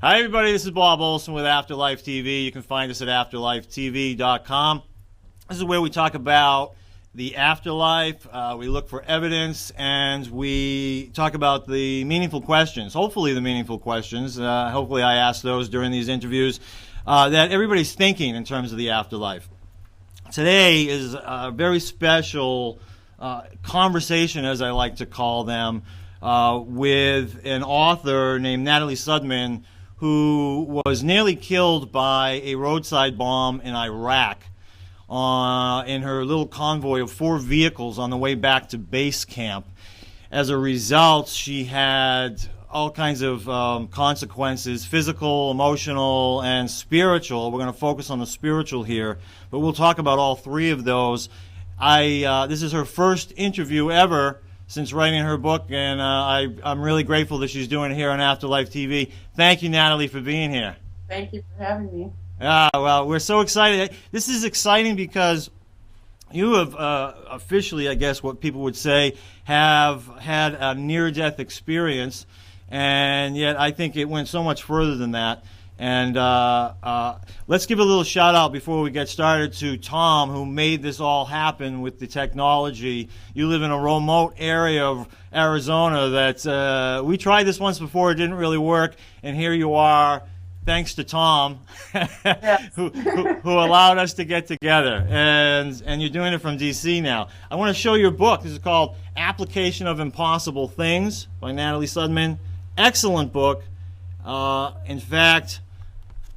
Hi, everybody. This is Bob Olson with Afterlife TV. You can find us at afterlifetv.com. This is where we talk about the afterlife. We look for evidence, and we talk about the meaningful questions, hopefully the meaningful questions. Hopefully I ask those during these interviews that everybody's thinking in terms of the afterlife. Today is a very special conversation, as I like to call them, with an author named Natalie Sudman, who was nearly killed by a roadside bomb in Iraq in her little convoy of 4 vehicles on the way back to base camp. As a result, she had all kinds of consequences, physical, emotional, and spiritual. We're going to focus on the spiritual here, but we'll talk about all 3 of those. This is her first interview ever since writing her book, and I'm really grateful that she's doing it here on Afterlife TV. Thank you, Natalie, for being here. Thank you for having me. Well, we're so excited. This is exciting because you have officially, I guess what people would say, have had a near-death experience, and yet I think it went so much further than that. And let's give a little shout-out before we get started to Tom, who made this all happen with the technology. You live in a remote area of Arizona that we tried this once before. It didn't really work, and here you are, thanks to Tom, who allowed us to get together. And you're doing it from D.C. now. I want to show your book. This is called Application of Impossible Things by Natalie Sudman. Excellent book. In fact,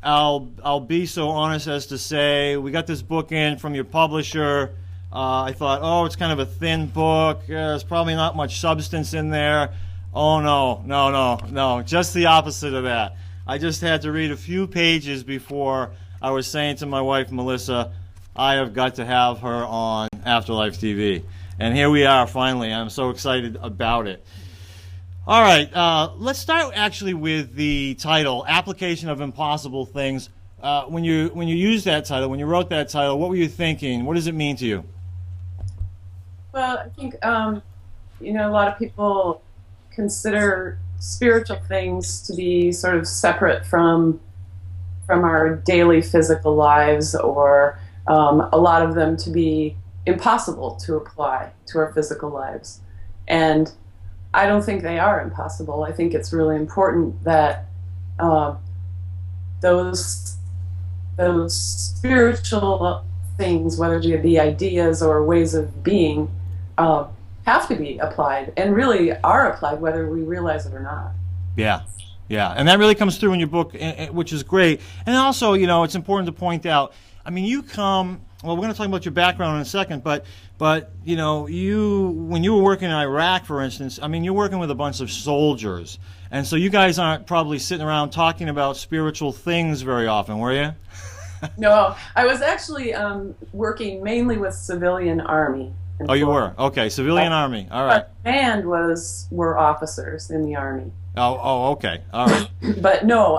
I'll be so honest as to say we got this book in from your publisher. I thought, oh, it's kind of a thin book. There's probably not much substance in there. Oh, no, just the opposite of that. I just had to read a few pages before I was saying to my wife, Melissa, I have got to have her on Afterlife TV. And here we are, finally. I'm so excited about it. All right, let's start actually with the title, Application of Impossible Things. When you used that title, when you wrote that title, what were you thinking? What does it mean to you? Well, I think, a lot of people consider spiritual things to be sort of separate from our daily physical lives, or a lot of them to be impossible to apply to our physical lives. And I don't think they are impossible. I think it's really important that those spiritual things, whether they be ideas or ways of being, have to be applied, and really are applied whether we realize it or not. Yeah, and that really comes through in your book, which is great. And also, it's important to point out, I mean, you come, well, we're going to talk about your background in a second, but when you were working in Iraq, for instance, I mean, you're working with a bunch of soldiers, and so you guys aren't probably sitting around talking about spiritual things very often, were you? No, I was actually working mainly with civilian army. Oh, you were? Okay, civilian army. All right. Our band were officers in the army. Oh, okay. All right. But no,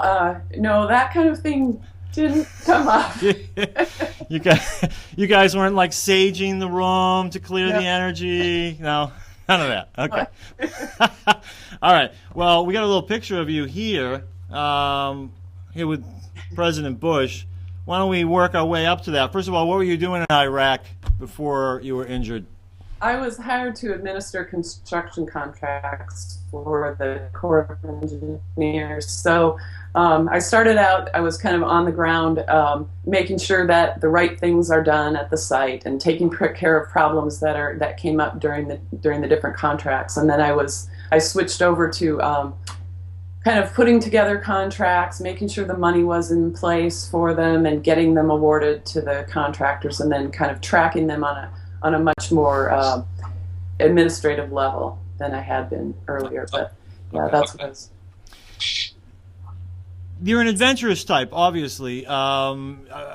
that kind of thing didn't come up. You guys weren't like saging the room to clear the energy? No, none of that. Okay. All right. Well, we got a little picture of you here, here with President Bush. Why don't we work our way up to that? First of all, what were you doing in Iraq before you were injured? I was hired to administer construction contracts for the Corps of Engineers. So I started out, I was kind of on the ground, making sure that the right things are done at the site and taking care of problems that came up during the different contracts. And then I switched over to kind of putting together contracts, making sure the money was in place for them and getting them awarded to the contractors, and then kind of tracking them on a much more administrative level than I had been earlier. But yeah, that's what I was. You're an adventurous type, obviously.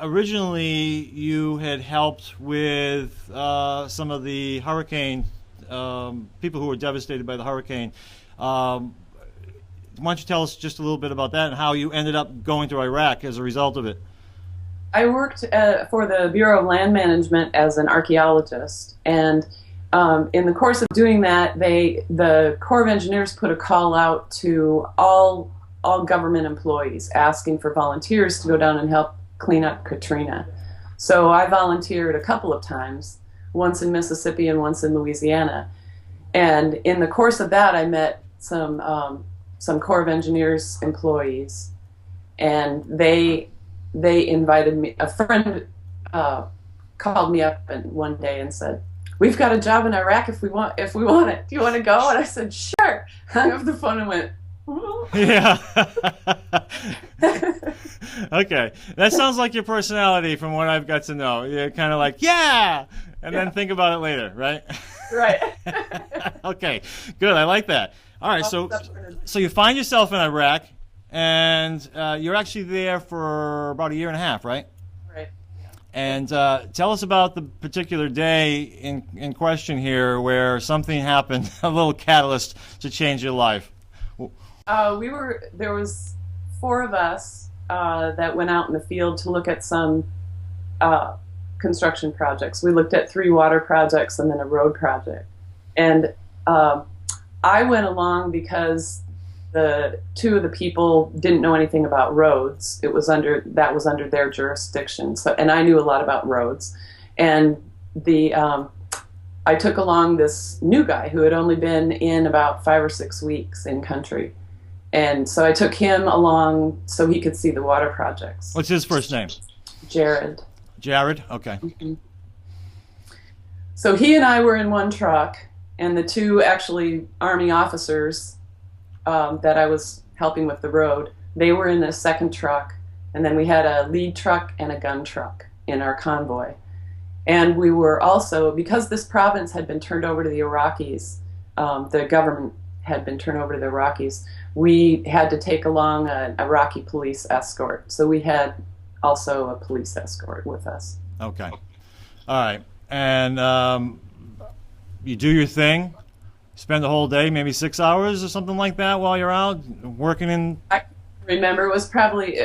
Originally, you had helped with some of the hurricane, people who were devastated by the hurricane. Why don't you tell us just a little bit about that and how you ended up going to Iraq as a result of it? I worked for the Bureau of Land Management as an archaeologist, and in the course of doing that, the Corps of Engineers put a call out to all all government employees asking for volunteers to go down and help clean up Katrina. So I volunteered a couple of times, once in Mississippi and once in Louisiana. And in the course of that, I met some Corps of Engineers employees, and they invited me. A friend called me up one day and said, "We've got a job in Iraq if we want it. Do you want to go?" And I said, "Sure." Hung up the phone and went, "Ooh." Yeah. Okay. That sounds like your personality from what I've got to know. You're kind of like, yeah, and then think about it later, right? Right. Okay. Good. I like that. All right. So you find yourself in Iraq, and you're actually there for about a year and a half, right? Right. And tell us about the particular day in question here where something happened, a little catalyst to change your life. There was 4 of us that went out in the field to look at some construction projects. We looked at 3 water projects and then a road project. And I went along because the 2 of the people didn't know anything about roads. That was under their jurisdiction. So, and I knew a lot about roads. And I took along this new guy who had only been in about 5 or 6 weeks in country. And so I took him along so he could see the water projects. What's his first name? Jared. Jared? Okay. Mm-hmm. So he and I were in one truck, and the 2 actually Army officers that I was helping with the road, they were in a second truck, and then we had a lead truck and a gun truck in our convoy. And we were also, because this province had been turned over to the Iraqis, the government had been turned over to the Iraqis, we had to take along an Iraqi police escort. So we had also a police escort with us. Okay. All right. And you do your thing, spend the whole day, maybe 6 hours or something like that while you're out working in... I remember it was probably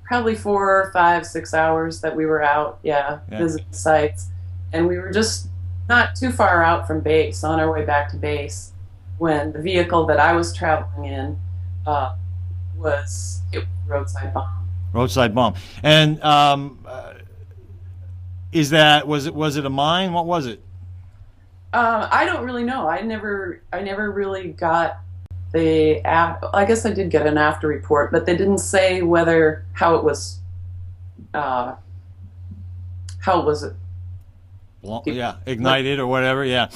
4, 5, 6 hours that we were out, visiting sites. And we were just not too far out from base, on our way back to base, when the vehicle that I was traveling in was roadside bomb. Roadside bomb. And was it a mine? What was it? I don't really know. I never really got I guess I did get an after report, but they didn't say how it was ignited or whatever. Yeah.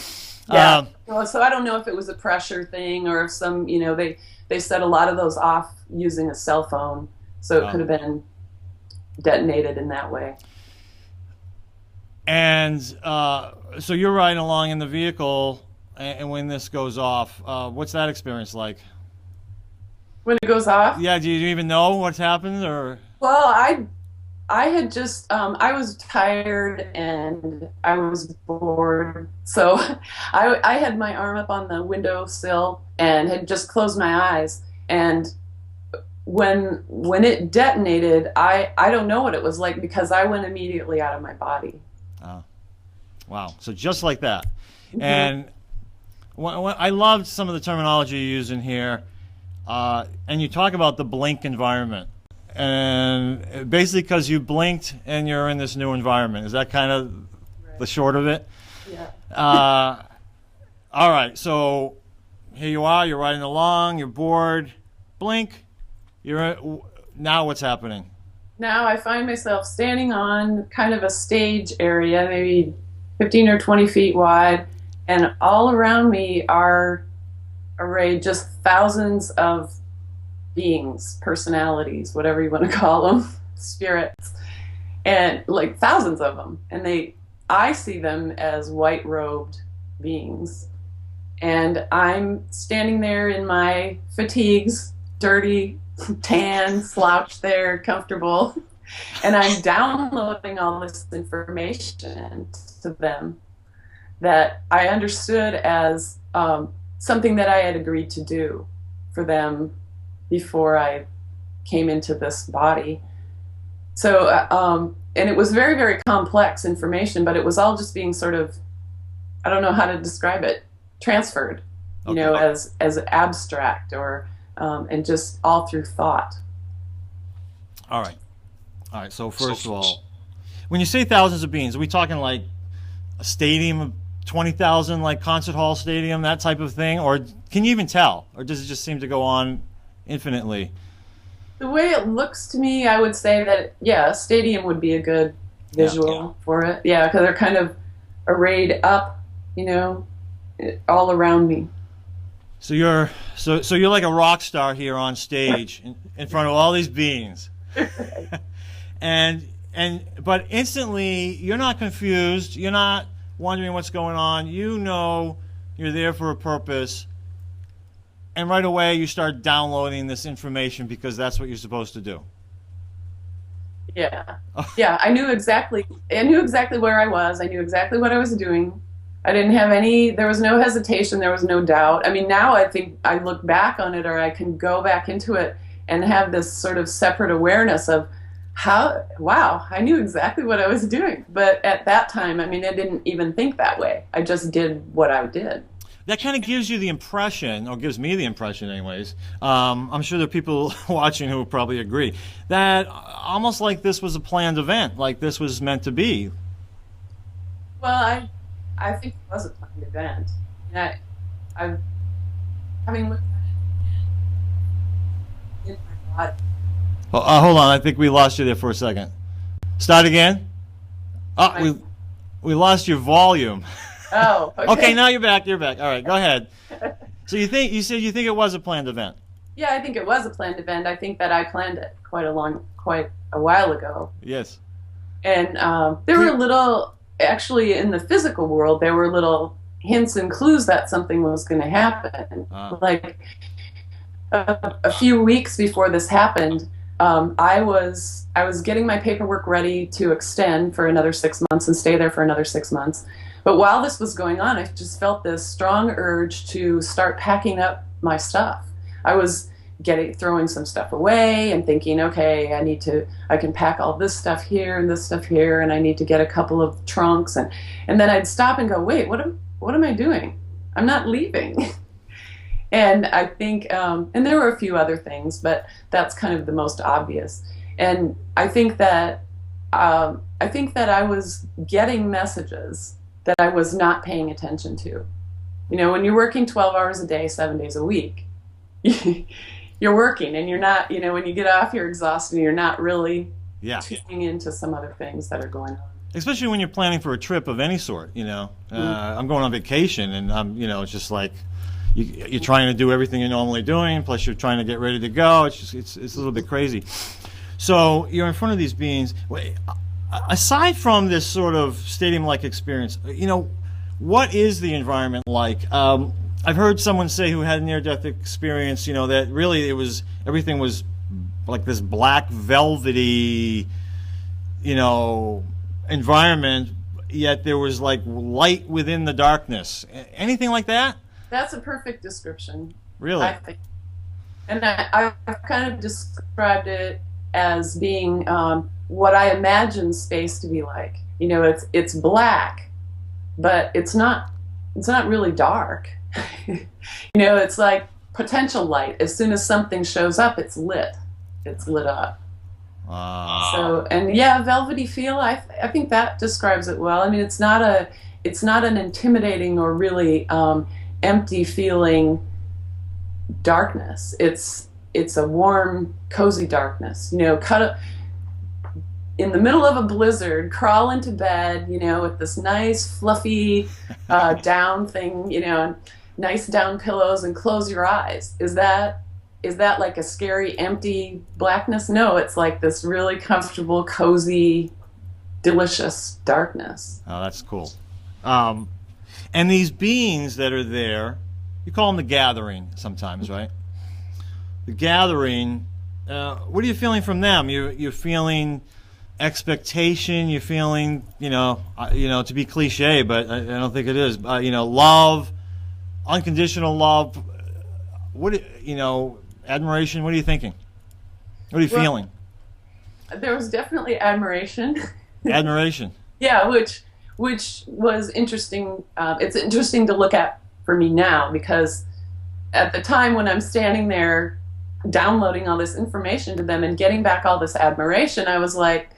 Yeah. So I don't know if it was a pressure thing or if some, they set a lot of those off using a cell phone, so it could have been detonated in that way. And so you're riding along in the vehicle, and when this goes off, what's that experience like? When it goes off? Yeah, do you even know what's happened? Or? Well, I had just, I was tired and I was bored. So I had my arm up on the windowsill and had just closed my eyes. And when it detonated, I don't know what it was like because I went immediately out of my body. Oh. Wow. So just like that. Mm-hmm. And I loved some of the terminology you use in here. And you talk about the blink environment. And basically because you blinked and you're in this new environment. Is that kind of the short of it? Yeah. All right. So here you are. You're riding along. You're bored. Blink. Now what's happening? Now I find myself standing on kind of a stage area, maybe 15 or 20 feet wide. And all around me are arrayed just thousands of beings, personalities, whatever you want to call them, spirits, and like thousands of them. And I see them as white-robed beings. And I'm standing there in my fatigues, dirty, tan, slouched there, comfortable, and I'm downloading all this information to them that I understood as something that I had agreed to do for them before I came into this body. So, and it was very, very complex information, but it was all just being sort of, I don't know how to describe it, transferred, Okay. as abstract or and just all through thought. All right. All right. So first of all, when you say thousands of beings, are we talking like a stadium of 20,000, like concert hall stadium, that type of thing? Or can you even tell? Or does it just seem to go on infinitely? The way it looks to me, I would say that, yeah, a stadium would be a good visual for it. Yeah, because they're kind of arrayed up, you know, all around me. So you're like a rock star here on stage in front of all these beings. But instantly you're not confused, you're not wondering what's going on, you know you're there for a purpose, and right away you start downloading this information because that's what you're supposed to do. Yeah. Yeah, I knew exactly where I was, I knew exactly what I was doing. I didn't have there was no hesitation, there was no doubt. I mean, now I think I look back on it, or I can go back into it and have this sort of separate awareness of wow, I knew exactly what I was doing. But at that time, I mean, I didn't even think that way. I just did what I did. That kind of gives you the impression, or gives me the impression anyways, I'm sure there are people watching who would probably agree, that almost like this was a planned event, like this was meant to be. Well, I think it was a planned event. And having looked at it in my body. Hold on, I think we lost you there for a second. Start again. Oh, we lost your volume. Oh, okay. Okay, now you're back. You're back. All right, go ahead. So you said you think it was a planned event? Yeah, I think it was a planned event. I think that I planned it quite a while ago. Yes. And there were actually in the physical world, there were little hints and clues that something was going to happen. Like a few weeks before this happened, I was getting my paperwork ready to extend for another 6 months and stay there for another 6 months. But while this was going on, I just felt this strong urge to start packing up my stuff. I was throwing some stuff away and thinking, okay, I can pack all this stuff here and this stuff here, and I need to get a couple of trunks, and then I'd stop and go, wait, what am I doing? I'm not leaving. And I think, and there were a few other things, but that's kind of the most obvious. And I think that I was getting messages that I was not paying attention to. You know, when you're working 12 hours a day, 7 days a week, you're working, and you're not, you know, when you get off, you're exhausted, and you're not really tuning into some other things that are going on. Especially when you're planning for a trip of any sort, you know. I'm going on vacation, and you know, it's just like you're trying to do everything you're normally doing, plus you're trying to get ready to go. It's a little bit crazy. So you're in front of these beings. Aside from this sort of stadium-like experience, you know, what is the environment like? I've heard someone say who had a near-death experience, you know, that really everything was like this black velvety, you know, environment, yet there was like light within the darkness. Anything like that? That's a perfect description. Really? I think. And I've kind of described it as being what I imagine space to be like. You know, it's black, but it's not really dark. You know, it's like potential light. As soon as something shows up, it's lit. It's lit up. So, and yeah, velvety feel. I think that describes it well. I mean, it's not an intimidating or really empty feeling darkness. It's a warm, cozy darkness. You know, in the middle of a blizzard, crawl into bed, you know, with this nice fluffy down thing, you know, nice down pillows, and close your eyes. Is that like a scary, empty blackness? No, it's like this really comfortable, cozy, delicious darkness. Oh, that's cool. And these beings that are there, you call them the gathering sometimes, right? The gathering, what are you feeling from them? You're feeling expectation, you're feeling, you know, to be cliche, but I don't think it is, you know, love, unconditional love, admiration. What are you thinking? What are you feeling? There was definitely admiration. Admiration. Yeah, which was interesting. It's interesting to look at for me now, because at the time when I'm standing there downloading all this information to them and getting back all this admiration, I was like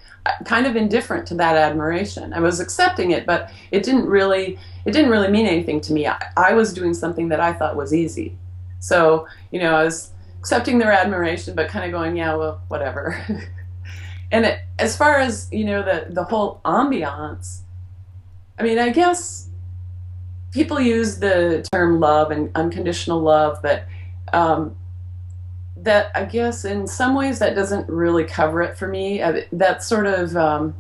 kind of indifferent to that admiration. I was accepting it, but it didn't really mean anything to me. I was doing something that I thought was easy. So, you know, I was accepting their admiration, but kind of going, yeah, well, whatever. And as far as, you know, the whole ambiance, I mean, I guess people use the term love and unconditional love, but that, I guess, in some ways that doesn't really cover it for me. That sort of,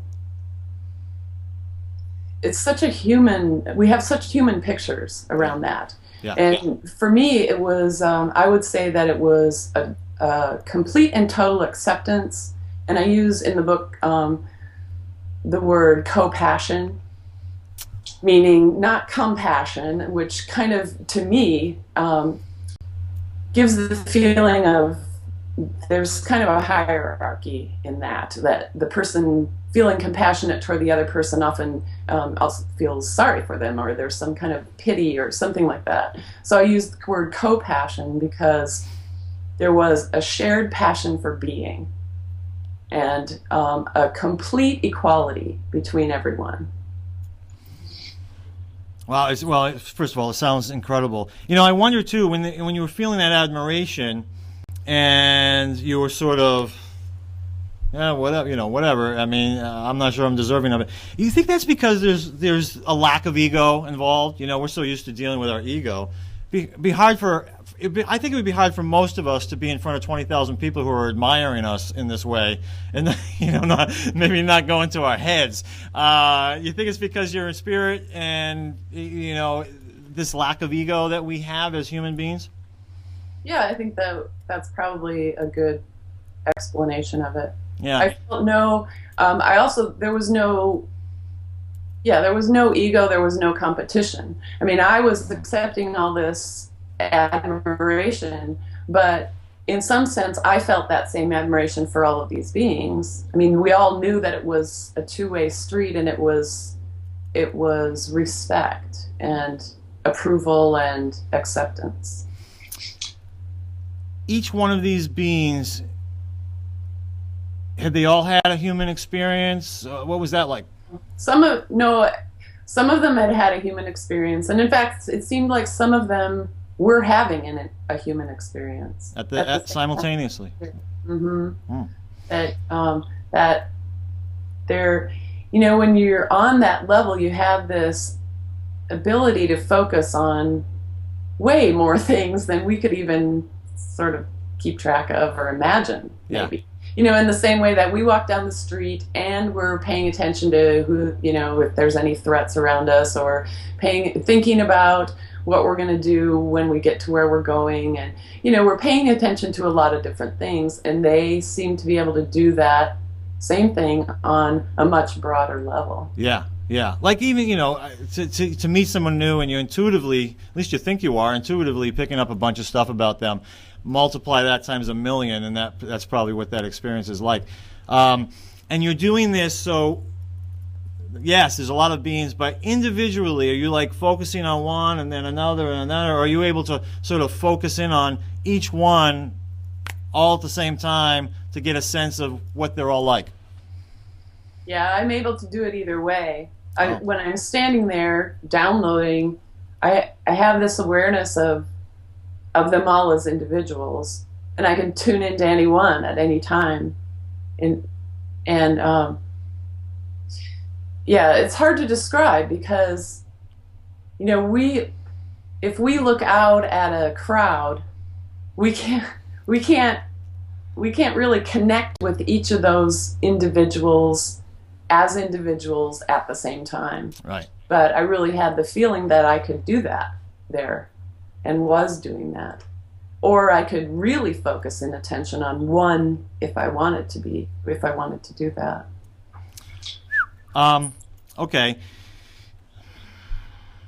it's such a human, we have such human pictures around that. Yeah. And for me, it was, I would say that it was a complete and total acceptance. And I use in the book the word co-passion, meaning not compassion, which kind of, to me, gives the feeling of there's kind of a hierarchy in that the person feeling compassionate toward the other person often also feels sorry for them, or there's some kind of pity or something like that. So I use the word co-passion because there was a shared passion for being and a complete equality between everyone. Wow. First of all, it sounds incredible. You know, I wonder too, when you were feeling that admiration, and you were sort of, yeah, whatever, you know, whatever. I mean, I'm not sure I'm deserving of it. You think that's because there's a lack of ego involved? You know, we're so used to dealing with our ego. I think it would be hard for most of us to be in front of 20,000 people who are admiring us in this way, and you know, maybe not go into our heads. You think it's because you're in spirit, and you know, this lack of ego that we have as human beings? Yeah, I think that's probably a good explanation of it. Yeah. I felt no. There was no ego. There was no competition. I mean, I was accepting all this admiration, but in some sense, I felt that same admiration for all of these beings. I mean, we all knew that it was a two-way street, and it was respect and approval and acceptance. Each one of these beings, had they all had a human experience? What was that like? Some of them had a human experience, and in fact, it seemed like some of them were having a human experience simultaneously. Mm-hmm. That they're, you know, when you're on that level, you have this ability to focus on way more things than we could even sort of keep track of or imagine, maybe. Yeah. You know, in the same way that we walk down the street and we're paying attention to who, you know, if there's any threats around us, or thinking about what we're going to do when we get to where we're going, and you know, we're paying attention to a lot of different things, and they seem to be able to do that same thing on a much broader level. Yeah. Yeah, like even, you know, to meet someone new, and you intuitively, at least you think you are, intuitively picking up a bunch of stuff about them, multiply that times 1,000,000, and that's probably what that experience is like. And you're doing this, so yes, there's a lot of beings, but individually, are you like focusing on one and then another and another, or are you able to sort of focus in on each one all at the same time to get a sense of what they're all like? Yeah, I'm able to do it either way. When I'm standing there downloading, I have this awareness of them all as individuals, and I can tune into any one at any time. And yeah, it's hard to describe because, you know, if we look out at a crowd, we can't really connect with each of those individuals as individuals at the same time. Right. But I really had the feeling that I could do that there, and was doing that. Or I could really focus in attention on one if I wanted to do that. Okay.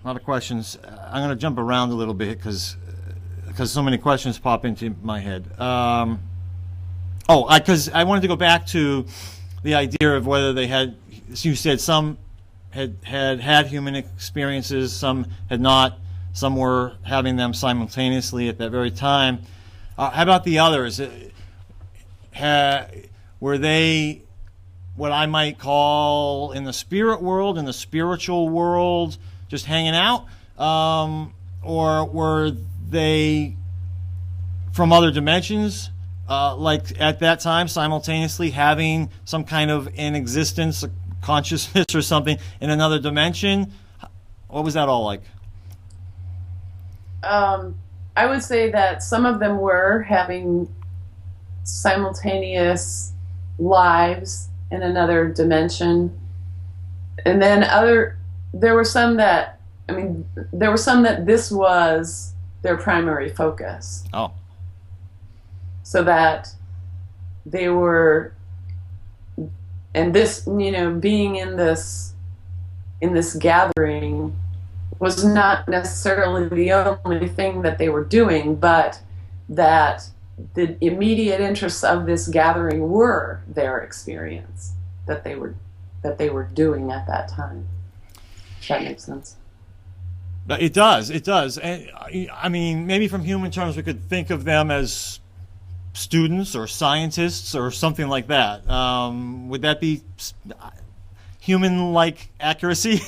A lot of questions. I'm going to jump around a little bit because so many questions pop into my head. Because I wanted to go back to the idea of whether they had, you said some had human experiences, some had not, some were having them simultaneously at that very time. How about the others? Were they what I might call in the spirit world, in the spiritual world, just hanging out? Or were they from other dimensions, like at that time, simultaneously having some kind of an existence, a consciousness or something in another dimension? What was that all like? I would say that some of them were having simultaneous lives in another dimension, and then there were some that this was their primary focus. Oh. So that they were, and this, being in this gathering was not necessarily the only thing that they were doing, but that the immediate interests of this gathering were their experience that they were doing at that time. If that makes sense. It does. It does. And I mean, maybe from human terms, we could think of them as students or scientists or something like that. Would that be human-like accuracy?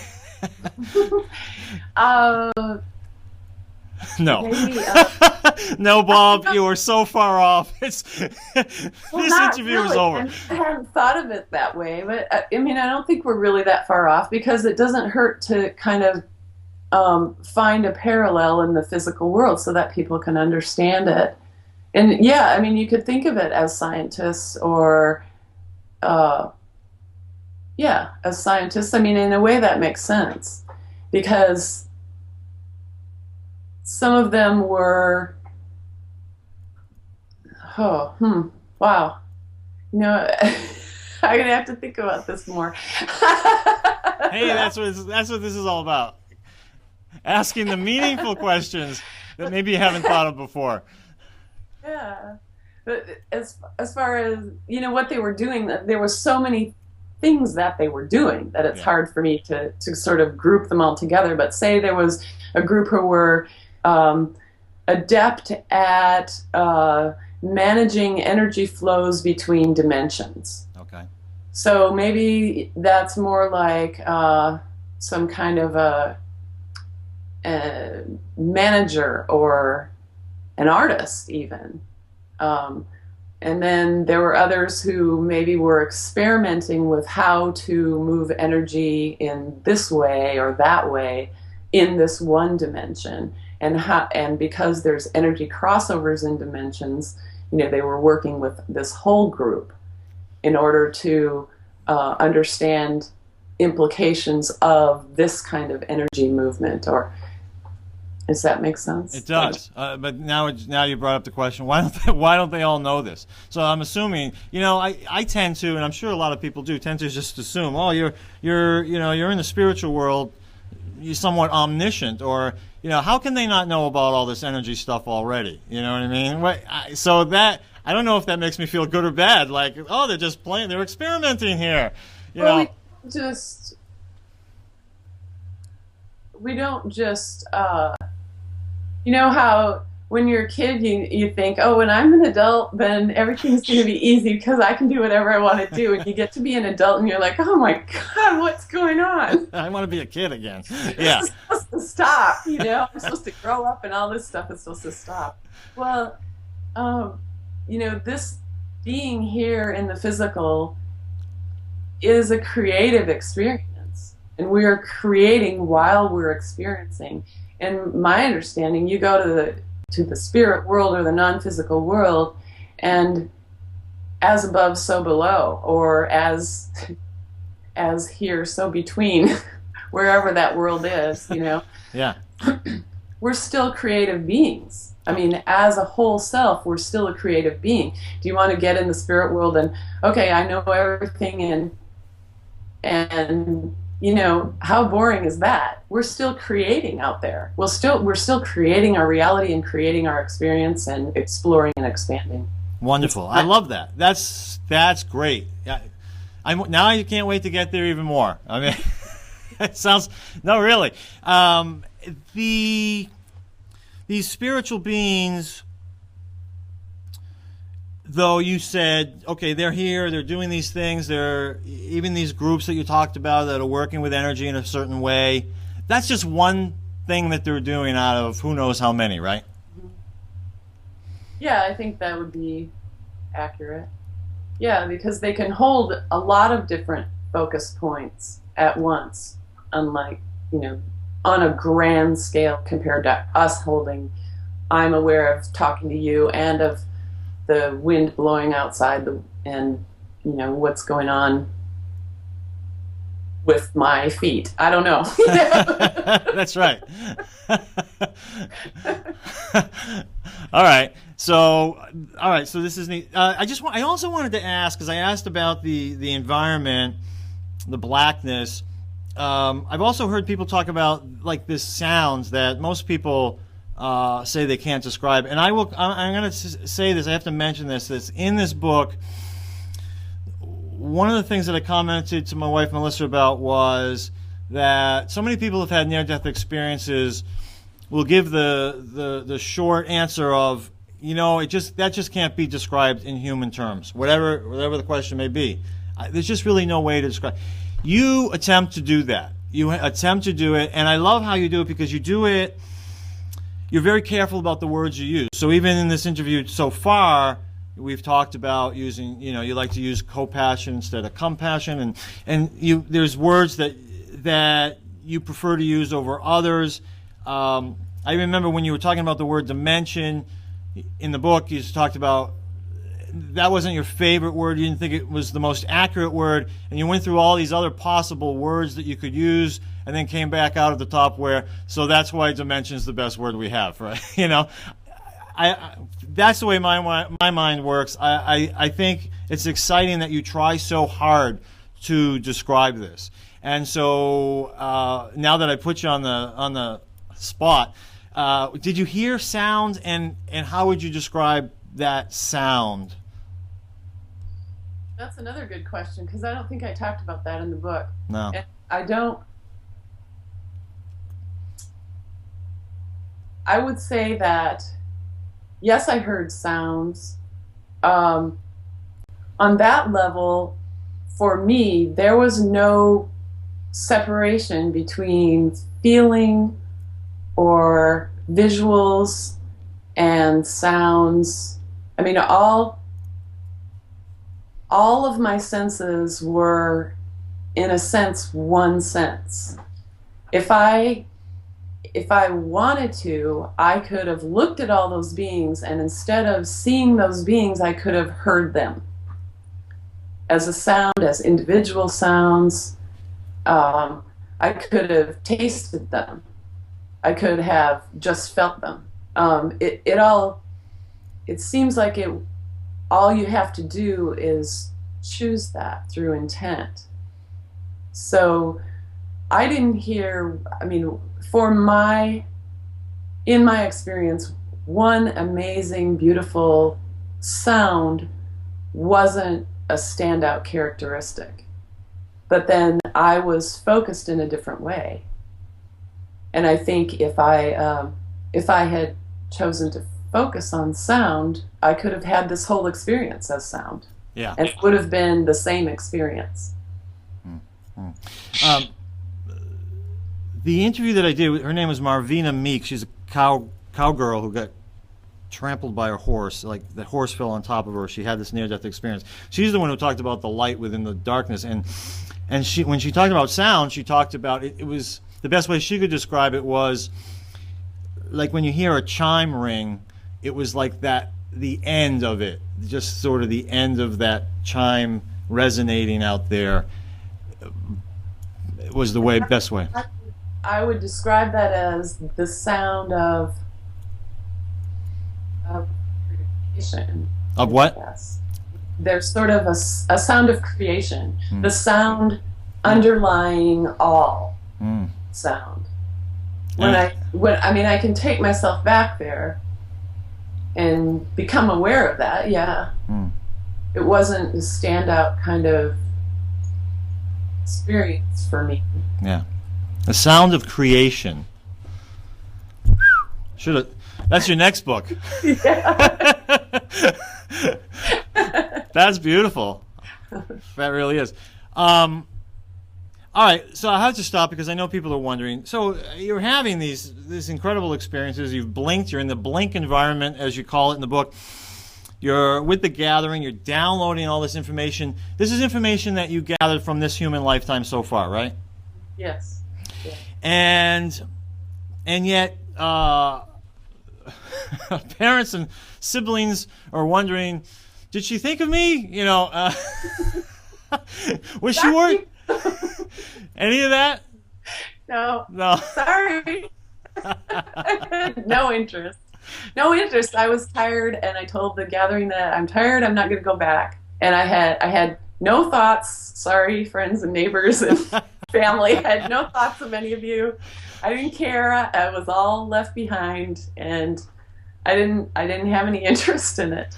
No. Maybe, no, Bob, you are so far off. This interview is over. I hadn't thought of it that way, but I don't think we're really that far off, because it doesn't hurt to kind of find a parallel in the physical world so that people can understand it. And yeah, you could think of it as scientists or, as scientists. In a way that makes sense, because some of them were, wow. I'm going to have to think about this more. Hey, that's what this is all about. Asking the meaningful questions that maybe you haven't thought of before. Yeah. But as far as, what they were doing, there were so many things that they were doing that it's hard for me to sort of group them all together. But say there was a group who were adept at managing energy flows between dimensions. Okay. So maybe that's more like some kind of a manager or an artist even. And then there were others who maybe were experimenting with how to move energy in this way or that way in this one dimension. And because there's energy crossovers in dimensions, they were working with this whole group in order to understand implications of this kind of energy movement. Or does that make sense? It does. But now you brought up the question: why don't they all know this? So I'm assuming, I tend to, and I'm sure a lot of people do, tend to just assume, oh, you're in the spiritual world, you're somewhat omniscient, or how can they not know about all this energy stuff already? You know what I mean? So that, I don't know if that makes me feel good or bad. Like, oh, they're just playing, they're experimenting here. We don't just how when you're a kid you think, oh, when I'm an adult then everything's going to be easy because I can do whatever I want to do, and you get to be an adult and you're like, oh my God, what's going on? I want to be a kid again. Yeah. It's supposed to stop, I'm supposed to grow up and all this stuff is supposed to stop. Well, this being here in the physical is a creative experience, and we are creating while we're experiencing. And my understanding, you go to the spirit world or the non-physical world, and as above, so below, or as here, so between, wherever that world is, Yeah. We're still creative beings. As a whole self, we're still a creative being. Do you want to get in the spirit world and, okay, I know everything, and how boring is that? We're still creating out there. We're still creating our reality and creating our experience and exploring and expanding. Wonderful. I love that. That's great. Now you can't wait to get there even more. It sounds, no, really. These spiritual beings, though you said, okay, they're here, they're doing these things, they're even these groups that you talked about that are working with energy in a certain way. That's just one thing that they're doing out of who knows how many, right? Yeah, I think that would be accurate. Yeah, because they can hold a lot of different focus points at once, unlike, on a grand scale compared to us holding. I'm aware of talking to you and of the wind blowing outside and what's going on with my feet. I don't know. That's right. All right. So this is neat. I also wanted to ask, because I asked about the environment, the blackness. I've also heard people talk about like this sounds that most people say they can't describe. And I'm going to say this. I have to mention this. That's in this book. One of the things that I commented to my wife Melissa about was that so many people have had near-death experiences will give the short answer of, that just can't be described in human terms, whatever the question may be. There's just really no way to describe. You attempt to do that. You attempt to do it, and I love how you do it because you do it. You're very careful about the words you use. So even in this interview so far, we've talked about using, you like to use co-passion instead of compassion, and there's words that you prefer to use over others. I remember when you were talking about the word dimension in the book, you just talked about that wasn't your favorite word. You didn't think it was the most accurate word, and you went through all these other possible words that you could use, and then came back out at the top so that's why dimension is the best word we have, right? That's the way my mind works. I think it's exciting that you try so hard to describe this. And so now that I put you on the spot, did you hear sound, and how would you describe that sound? That's another good question, because I don't think I talked about that in the book. No. And I don't. I would say that, yes, I heard sounds. On that level, for me, there was no separation between feeling or visuals and sounds. I mean, all of my senses were, in a sense, one sense. If I wanted to, I could have looked at all those beings, and instead of seeing those beings, I could have heard them as a sound, as individual sounds. I could have tasted them. I could have just felt them. It seems like all you have to do is choose that through intent. So I didn't hear, in my experience, one amazing, beautiful sound wasn't a standout characteristic. But then I was focused in a different way. And I think if I had chosen to focus on sound, I could have had this whole experience as sound. Yeah. And it would have been the same experience. The interview that I did, her name was Marvina Meek. She's a cowgirl who got trampled by a horse. Like, the horse fell on top of her. She had this near-death experience. She's the one who talked about the light within the darkness. And when she talked about sound, she talked about it was the best way she could describe it was like when you hear a chime ring, it was like that, the end of it, just sort of the end of that chime resonating out there. It was the best way. I would describe that as the sound of creation. Of what? Yes. There's sort of a sound of creation. The sound underlying all sound. I can take myself back there and become aware of that, yeah. It wasn't a standout kind of experience for me. Yeah. The sound of creation. That's your next book. Yeah. That's beautiful. That really is. All right, so I have to stop because I know people are wondering. So you're having these incredible experiences. You've blinked. You're in the blink environment, as you call it in the book. You're with the gathering. You're downloading all this information. This is information that you gathered from this human lifetime so far, right? Yes. Yeah. And yet, parents and siblings are wondering, did she think of me? You know, was she worried? Any of that? No. No. Sorry. No interest. No interest. I was tired, and I told the gathering that I'm tired. I'm not going to go back. And I had no thoughts. Sorry, friends and neighbors and family. I had no thoughts of any of you. I didn't care. I was all left behind, and I didn't have any interest in it.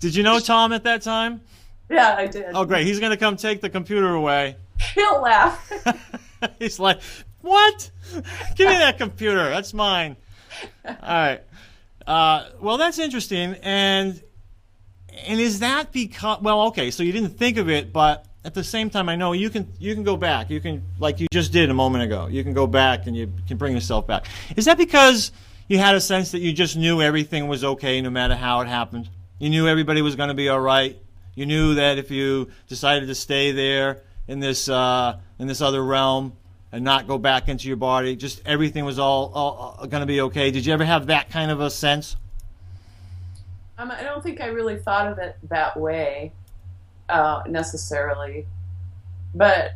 Did you know Tom at that time? Yeah, I did. Oh, great. He's going to come take the computer away. He'll laugh. He's like, what? Give me that computer. That's mine. All right. Well, that's interesting. And is that because, well, okay, so you didn't think of it, but at the same time, I know you can go back. You can, like you just did a moment ago, you can go back and you can bring yourself back. Is that because you had a sense that you just knew everything was okay no matter how it happened? You knew everybody was going to be all right? You knew that if you decided to stay there in this other realm and not go back into your body, just everything was all going to be okay? Did you ever have that kind of a sense? I don't think I really thought of it that way necessarily, but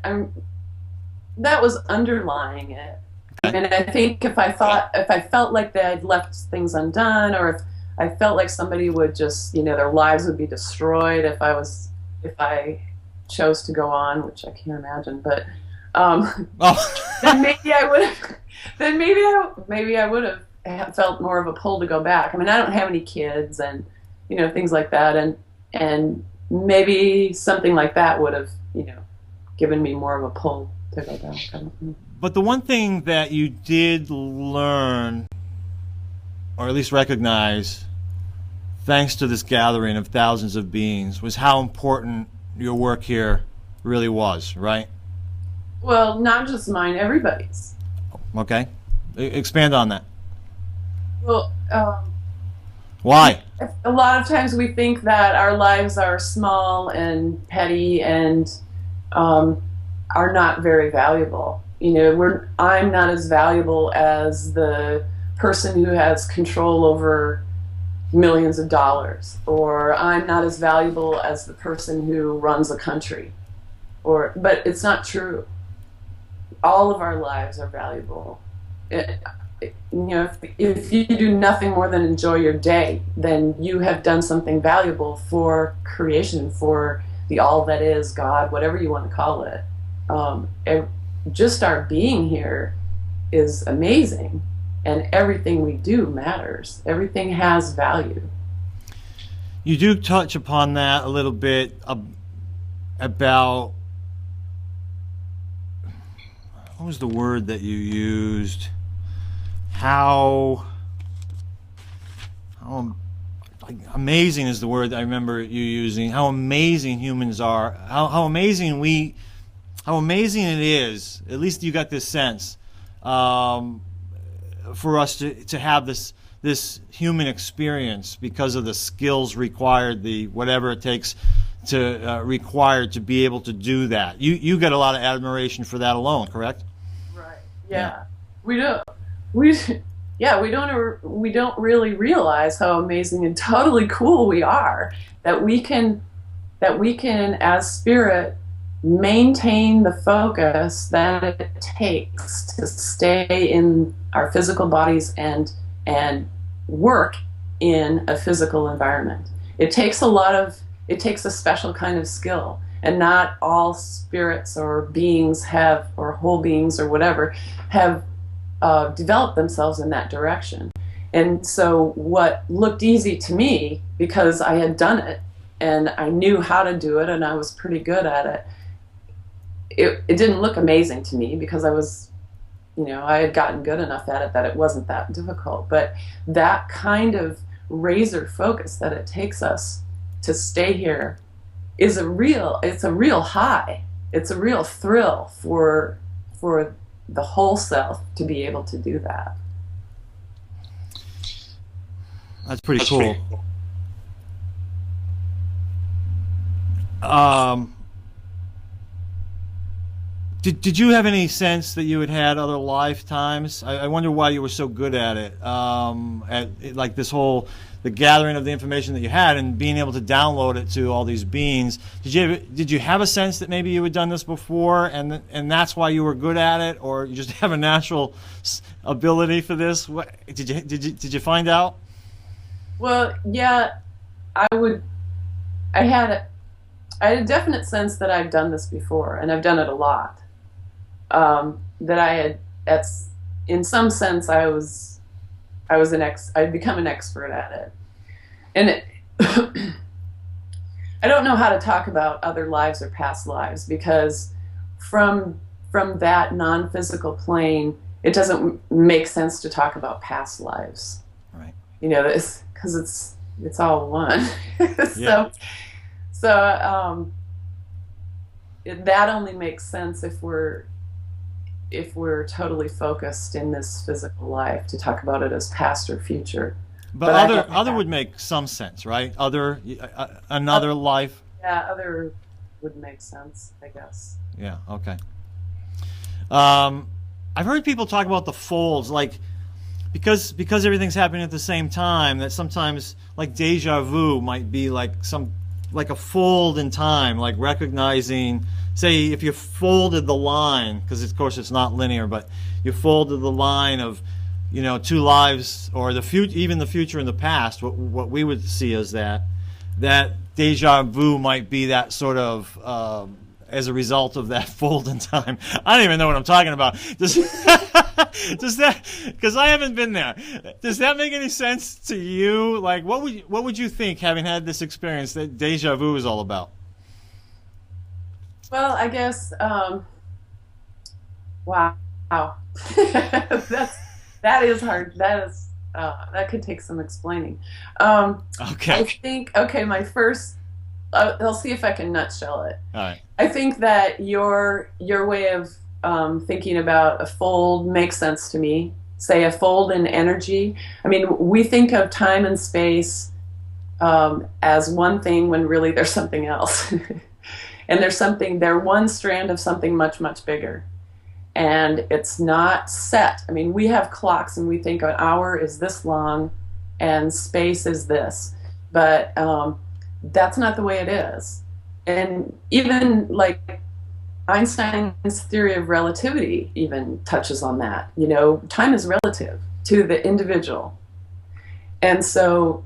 that was underlying it. Okay. And I think if I felt like that I'd left things undone, or if I felt like somebody would just, their lives would be destroyed if I chose to go on, which I can't imagine, but then maybe I would have. Then maybe I would have felt more of a pull to go back. I mean, I don't have any kids, and things like that, and maybe something like that would have given me more of a pull to go back. I don't know. But the one thing that you did learn, or at least recognize, thanks to this gathering of thousands of beings, was how important your work here really was, right? Well, not just mine, everybody's. Okay. Expand on that. Well, why? A lot of times we think that our lives are small and petty and are not very valuable. I'm not as valuable as the person who has control over millions of dollars, or I'm not as valuable as the person who runs a country. But it's not true. All of our lives are valuable. If you do nothing more than enjoy your day, then you have done something valuable for creation, for the all that is, God, whatever you want to call it. Just our being here is amazing, and everything we do matters. Everything has value. You do touch upon that a little bit about, what was the word that you used? How amazing is the word that I remember you using. How amazing humans are. How amazing it is. At least you got this sense for us to have this human experience because of the skills required, the whatever it takes to required to be able to do that. You get a lot of admiration for that alone, correct? Right. Yeah. We do. We don't really realize how amazing and totally cool we are, that we can as spirit maintain the focus that it takes to stay in our physical bodies and work in a physical environment. It takes a special kind of skill, and not all spirits or beings or whole beings or whatever have developed themselves in that direction. And so what looked easy to me, because I had done it and I knew how to do it and I was pretty good at it, it didn't look amazing to me because I had gotten good enough at it that it wasn't that difficult. But that kind of razor focus that it takes us to stay here is it's a real high. It's a real thrill for the whole self to be able to do that. That's pretty cool. Did you have any sense that you had other lifetimes? I wonder why you were so good at it. Like this whole, the gathering of the information that you had and being able to download it to all these beings. Did you have a sense that maybe you had done this before, and that's why you were good at it, or you just have a natural ability for this? Did you find out? Well, yeah, I had a definite sense that I've done this before, and I've done it a lot. That I had, in some sense, I'd become an expert at it. And I don't know how to talk about other lives or past lives, because from that non-physical plane, it doesn't make sense to talk about past lives. Right. You know, because it's all one. Yeah. So that only makes sense if we're totally focused in this physical life to talk about it as past or future. But other would make some sense, right? Another life. Yeah, other would make sense, I guess. Yeah. Okay. I've heard people talk about the folds, like because everything's happening at the same time, that sometimes like deja vu might be like a fold in time, like recognizing, say, if you folded the line, because of course it's not linear, but you folded the line of, you know, two lives, or even the future and the past, what we would see as that deja vu might be that sort of as a result of that fold in time. I don't even know what I'm talking about. Does that, because I haven't been there, does that make any sense to you? Like, what would you think, having had this experience, that deja vu is all about? Well, I guess, wow. That is hard. That could take some explaining. Okay. I think, my first, I'll see if I can nutshell it. All right. I think that your way of thinking about a fold makes sense to me. Say a fold in energy. I mean, we think of time and space as one thing when really there's something else. And they're one strand of something much, much bigger. And it's not set. I mean, we have clocks and we think an hour is this long and space is this. But that's not the way it is. And even like Einstein's theory of relativity even touches on that. You know, time is relative to the individual. And so,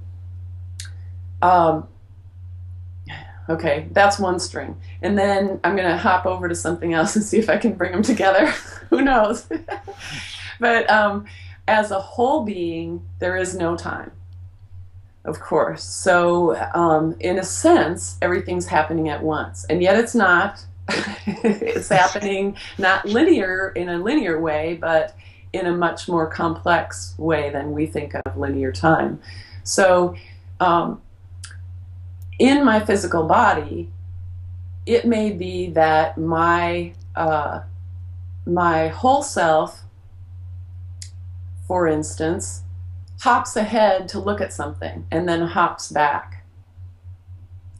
okay, that's one string. And then I'm going to hop over to something else and see if I can bring them together. Who knows? But as a whole being, there is no time, of course. So in a sense, everything's happening at once. And yet it's not. It's happening not linear in a linear way, but in a much more complex way than we think of linear time. So in my physical body, it may be that my whole self, for instance, hops ahead to look at something and then hops back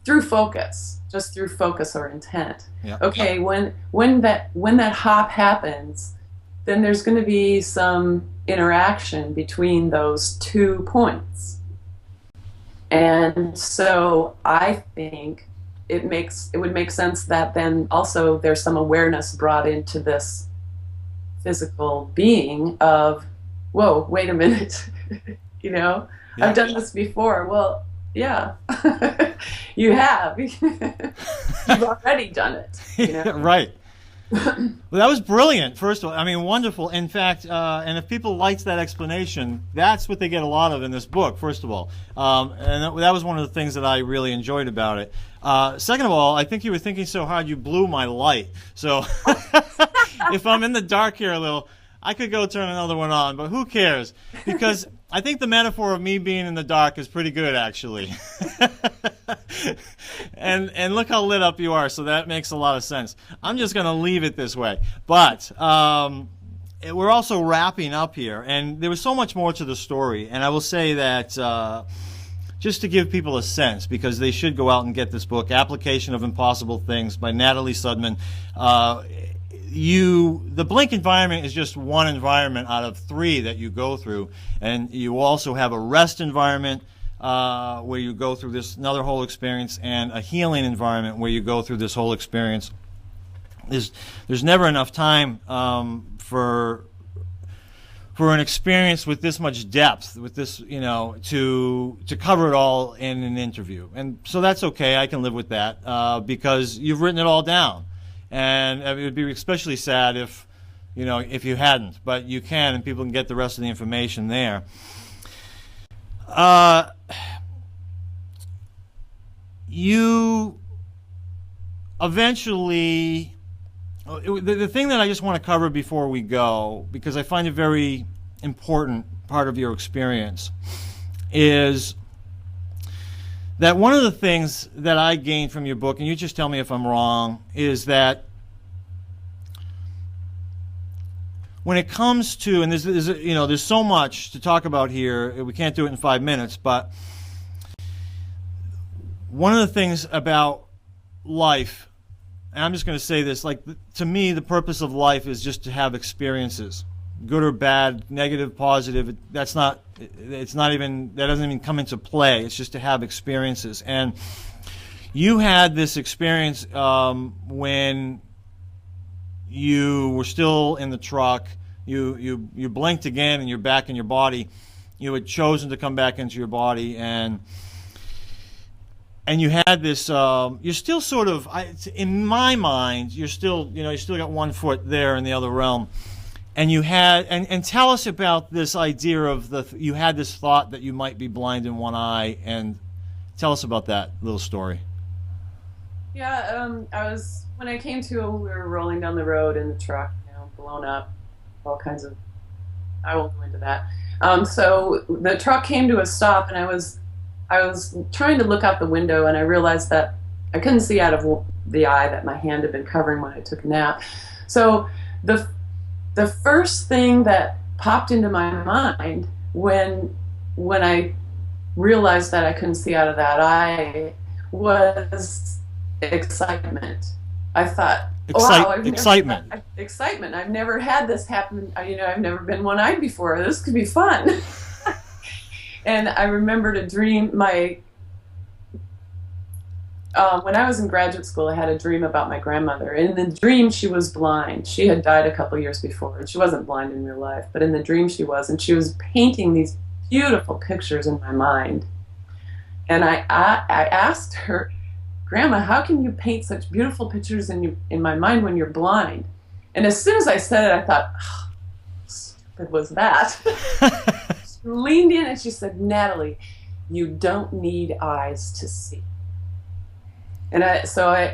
through focus, just through focus or intent. Yeah. Okay, when that hop happens, then there's going to be some interaction between those 2 points. And so I think it would make sense that then also there's some awareness brought into this physical being of, whoa, wait a minute, you know, Yeah. I've done this before. Well, yeah, you have. You've already done it. You know? Right. Well, that was brilliant, first of all. I mean, wonderful. In fact, and if people liked that explanation, that's what they get a lot of in this book, first of all. And that was one of the things that I really enjoyed about it. Second of all, I think you were thinking so hard you blew my light. So if I'm in the dark here a little, I could go turn another one on, but who cares? Because I think the metaphor of me being in the dark is pretty good, actually. And look how lit up you are, so that makes a lot of sense. I'm just going to leave it this way. But we're also wrapping up here, and there was so much more to the story. And I will say that just to give people a sense, because they should go out and get this book, Application of Impossible Things by Natalie Sudman. The blink environment is just one environment out of 3 that you go through, and you also have a rest environment where you go through this another whole experience, and a healing environment where you go through this whole experience. There's never enough time for an experience with this much depth, with this, to cover it all in an interview. And so that's okay. I can live with that because you've written it all down. And it would be especially sad if you hadn't. But you can, and people can get the rest of the information there. You eventually... The thing that I just want to cover before we go, because I find it very important part of your experience, is that one of the things that I gained from your book, and you just tell me if I'm wrong, is that when it comes to, and there's so much to talk about here, we can't do it in 5 minutes, but one of the things about life, and I'm just going to say this, to me, the purpose of life is just to have experiences, good or bad, negative, positive. That doesn't even come into play. It's just to have experiences. And you had this experience when you were still in the truck. You blinked again, and you're back in your body. You had chosen to come back into your body, and you had this, you're still sort of, in my mind, you still got one foot there in the other realm. And you had, and tell us about this idea of you had this thought that you might be blind in one eye, and tell us about that little story. Yeah, when I came to, we were rolling down the road in the truck, blown up, all kinds of, I won't go into that. So the truck came to a stop, and I was trying to look out the window, and I realized that I couldn't see out of the eye that my hand had been covering when I took a nap. So the first thing that popped into my mind when I realized that I couldn't see out of that eye was excitement. I thought, wow, excitement. I've never had this happen. I've never been one-eyed before. This could be fun. And I remembered a dream. When I was in graduate school, I had a dream about my grandmother. In the dream, she was blind. She had died a couple years before, and she wasn't blind in real life, but in the dream she was, and she was painting these beautiful pictures in my mind. And I asked her, "Grandma, how can you paint such beautiful pictures in my mind when you're blind?" And as soon as I said it, I thought, oh, stupid was that? She leaned in and she said, "Natalie, you don't need eyes to see." And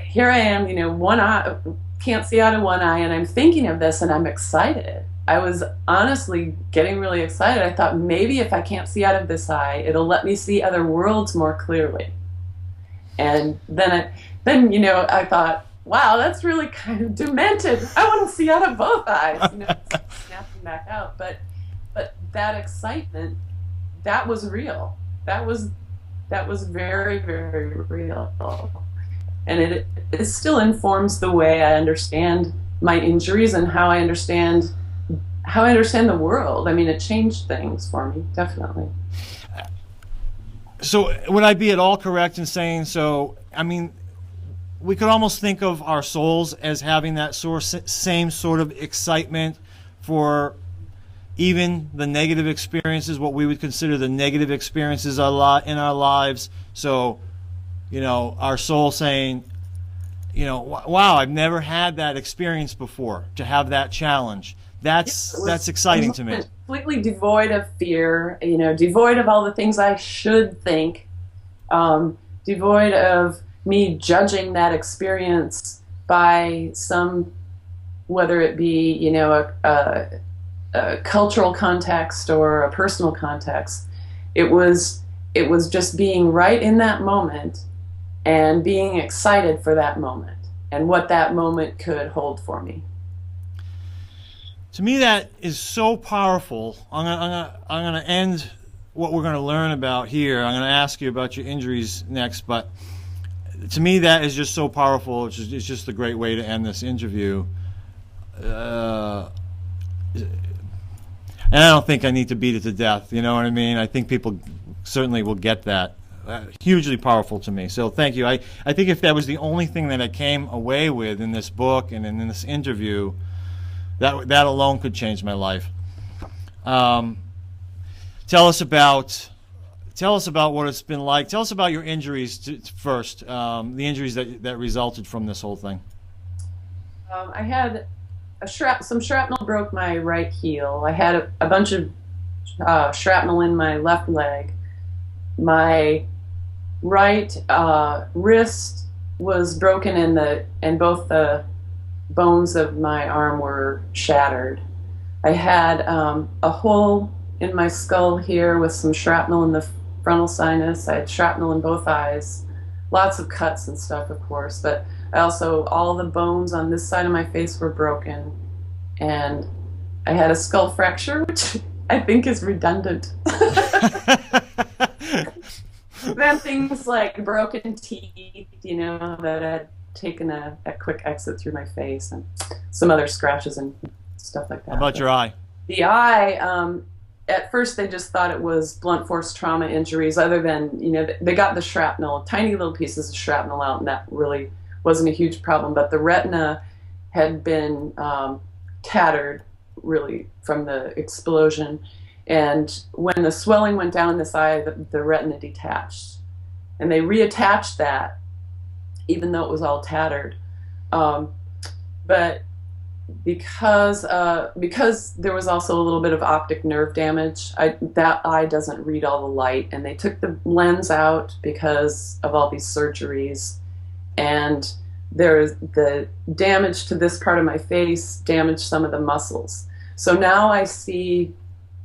here I am, one eye, can't see out of one eye, and I'm thinking of this, and I'm excited. I was honestly getting really excited. I thought, maybe if I can't see out of this eye, it'll let me see other worlds more clearly. And then I thought, wow, that's really kind of demented. I want to see out of both eyes, snapping back out. But that excitement, that was real. That was very, very real. And it still informs the way I understand my injuries and how I understand the world. I mean, it changed things for me, definitely. So would I be at all correct in saying, we could almost think of our souls as having that same sort of excitement for even the negative experiences, what we would consider the negative experiences in our lives. So, our soul saying, wow, I've never had that experience before, to have that challenge. That's exciting to me. Completely devoid of fear, devoid of all the things I should think, devoid of me judging that experience by whether it be, a cultural context or a personal context. It was just being right in that moment and being excited for that moment and what that moment could hold for me. To me, that is so powerful. I'm gonna end what we're gonna learn about here. I'm gonna ask you about your injuries next, but to me, that is just so powerful. It's just a great way to end this interview. And I don't think I need to beat it to death. You know what I mean? I think people certainly will get that. Hugely powerful to me. So thank you. I think if that was the only thing that I came away with in this book and in this interview, that alone could change my life. Tell us about what it's been like. Tell us about your injuries first. The injuries that resulted from this whole thing. I had some shrapnel broke my right heel. I had a bunch of shrapnel in my left leg. My right wrist was broken, and both the bones of my arm were shattered. I had a hole in my skull here with some shrapnel in the frontal sinus. I had shrapnel in both eyes. Lots of cuts and stuff, of course, but all the bones on this side of my face were broken, and I had a skull fracture, which I think is redundant. Then things like broken teeth, that had taken a quick exit through my face, and some other scratches and stuff like that. How about your eye? The eye, at first they just thought it was blunt force trauma injuries, other than, they got the shrapnel, tiny little pieces of shrapnel out, and that really wasn't a huge problem. But the retina had been tattered, really, from the explosion. And when the swelling went down in this eye, the retina detached. And they reattached that, even though it was all tattered. But because there was also a little bit of optic nerve damage, that eye doesn't read all the light. And they took the lens out because of all these surgeries. And the damage to this part of my face damaged some of the muscles. So now I see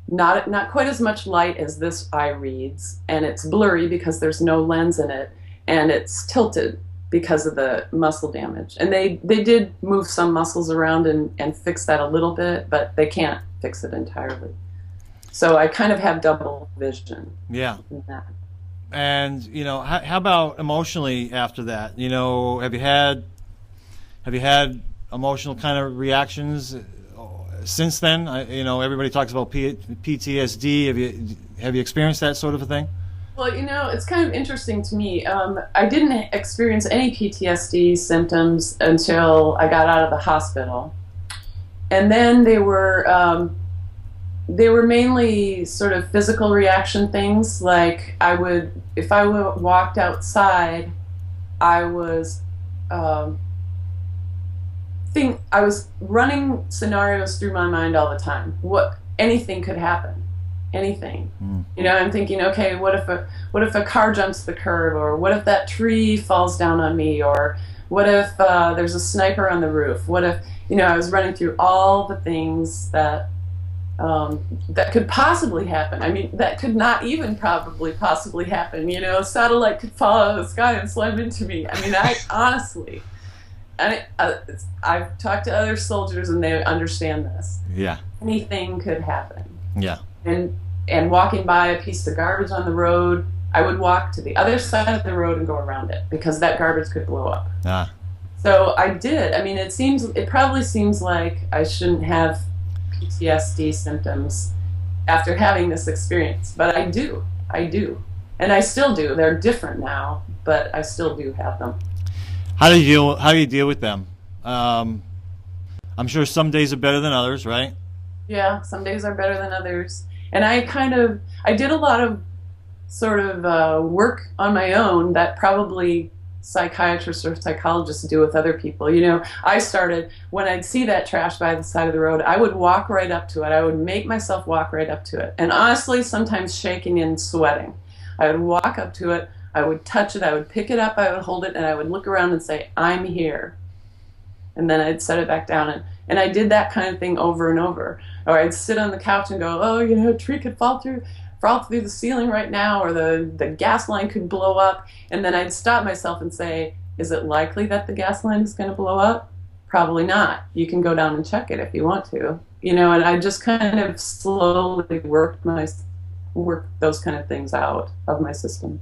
not quite as much light as this eye reads, and it's blurry because there's no lens in it, and it's tilted because of the muscle damage. And they did move some muscles around and fix that a little bit, but they can't fix it entirely. So I kind of have double vision. Yeah. In that. And how about emotionally after that? Have you had emotional kind of reactions since then? Everybody talks about PTSD. Have you experienced that sort of a thing? Well, it's kind of interesting to me. I didn't experience any PTSD symptoms until I got out of the hospital, and then they were mainly sort of physical reaction things. Like if I walked outside, I was running scenarios through my mind all the time. Anything could happen, anything. I'm thinking, okay, what if a car jumps the curb, or what if that tree falls down on me, or what if there's a sniper on the roof? What if I was running through all the things that could possibly happen. I mean, that could not even probably possibly happen. A satellite could fall out of the sky and slam into me. I mean, I honestly. And I've talked to other soldiers, and they understand this. Yeah. Anything could happen. Yeah. And walking by a piece of garbage on the road, I would walk to the other side of the road and go around it, because that garbage could blow up. Ah. So I did. I mean, it probably seems like I shouldn't have PTSD symptoms after having this experience, but I do. And I still do. They're different now, but I still do have them. How do you deal with them? I'm sure some days are better than others, right? Yeah, some days are better than others. And I did a lot of sort of work on my own that probably psychiatrists or psychologists do with other people. I started, when I'd see that trash by the side of the road, I would walk right up to it. I would make myself walk right up to it. And honestly, sometimes shaking and sweating. I would walk up to it, I would touch it, I would pick it up, I would hold it, and I would look around and say, I'm here. And then I'd set it back down. And I did that kind of thing over and over. Or I'd sit on the couch and go, a tree could fall crawl through the ceiling right now, or the gas line could blow up. And then I'd stop myself and say, is it likely that the gas line is going to blow up? Probably not. You can go down and check it if you want to. You know, and I just kind of slowly work those kind of things out of my system.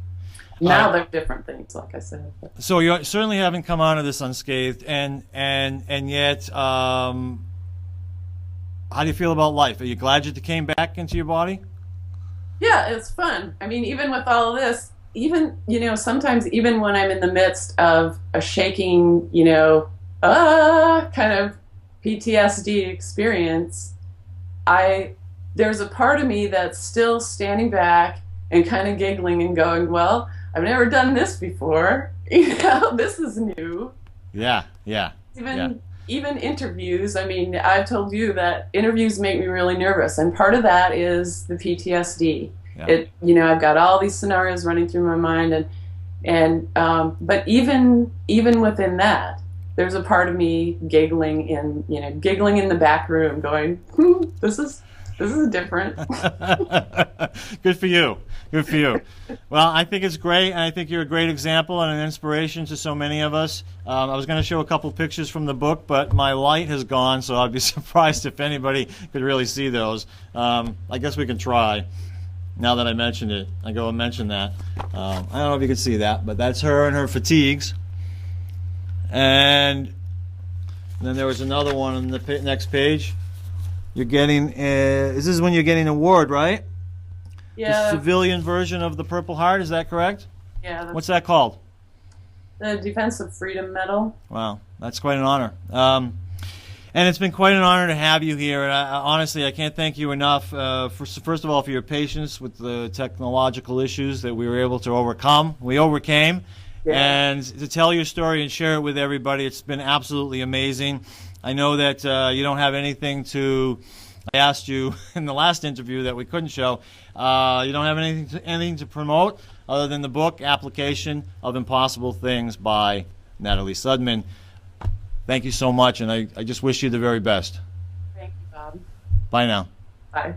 Now they're different things, like I said. So you certainly haven't come out of this unscathed, and yet, how do you feel about life? Are you glad you came back into your body? Yeah, it's fun. I mean, even with all of this, even, you know, sometimes even when I'm in the midst of a shaking, you know, kind of PTSD experience, there's a part of me that's still standing back and kind of giggling and going, well, I've never done this before. You know, this is new. Yeah. Even interviews. I mean, I've told you that interviews make me really nervous, and part of that is the PTSD. Yeah. You know, I've got all these scenarios running through my mind, but even within that, there's a part of me giggling in the back room, going, this is different. Good for you. Good for you. Well, I think it's great, and I think you're a great example and an inspiration to so many of us. I was going to show a couple pictures from the book, but my light has gone, so I'd be surprised if anybody could really see those. I guess we can try. Now that I mentioned it, I go and mention that. I don't know if you can see that, but that's her and her fatigues. And then there was another one on the next page. You're getting, this is when you're getting an award, right? Yeah. The civilian version of the Purple Heart, is that correct? Yeah. What's that called? The Defense of Freedom Medal. Wow, that's quite an honor. And it's been quite an honor to have you here. And honestly, I can't thank you enough, first of all, for your patience with the technological issues that we were able to overcome. We overcame. Yeah. And to tell your story and share it with everybody, it's been absolutely amazing. I know that you don't have anything to, I asked you in the last interview that we couldn't show, you don't have anything to promote other than the book, Application of Impossible Things by Natalie Sudman. Thank you so much, and I just wish you the very best. Thank you, Bob. Bye now. Bye.